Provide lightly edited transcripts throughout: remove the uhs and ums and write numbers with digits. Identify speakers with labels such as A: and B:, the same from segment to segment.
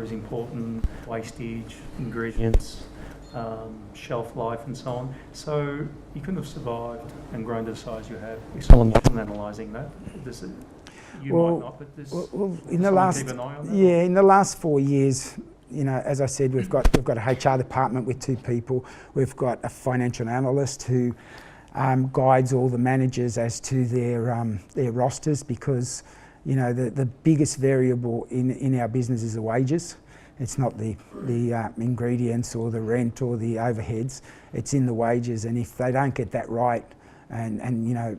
A: is important, wastage, ingredients, shelf life and so on. So you couldn't have survived and grown to the size you have if someone wasn't analysing that. You might not, but
B: in the last,
A: keep an eye on that?
B: yeah, in the last 4 years, you know, as I said, we've got a HR department with 2 people. We've got a financial analyst who guides all the managers as to their rosters, because you know the biggest variable in our business is the wages. It's not the ingredients or the rent or the overheads. It's in the wages, and if they don't get that right, and you know,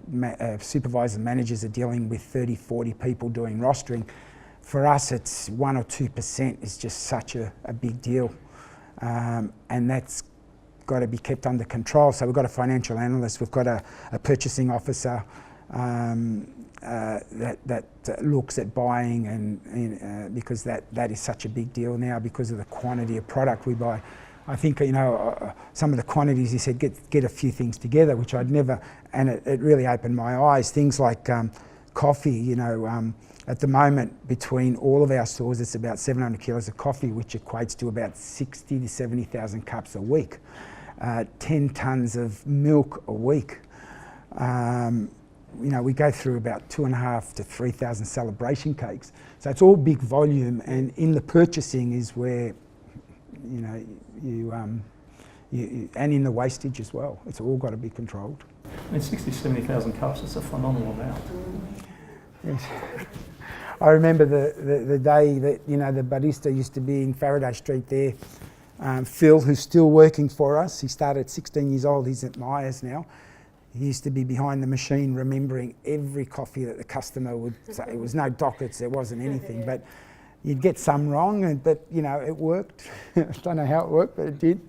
B: supervisors and managers are dealing with 30, 40 people doing rostering. For us, it's 1 or 2% is just such a big deal, and that's got to be kept under control. So we've got a financial analyst, we've got a purchasing officer that looks at buying, and because that is such a big deal now because of the quantity of product we buy. I think, you know, some of the quantities, he said, get a few things together, which I'd never, and it really opened my eyes. Things like coffee, you know, at the moment between all of our stores, it's about 700 kilos of coffee, which equates to about 60 to 70,000 cups a week. 10 tonnes of milk a week. You know, we go through about 2,500 to 3,000 celebration cakes. So it's all big volume, and in the purchasing is where, you know, and in the wastage as well. It's all got to be controlled.
A: I mean, 60, 70,000 cups, it's a phenomenal amount.
B: Yes. I remember the day that, you know, the barista used to be in Faraday Street there. Phil, who's still working for us, he started at 16 years old, he's at Myers now. He used to be behind the machine remembering every coffee that the customer would say. It was no dockets, there wasn't anything, but you'd get some wrong, but you know, it worked. I don't know how it worked, but it did.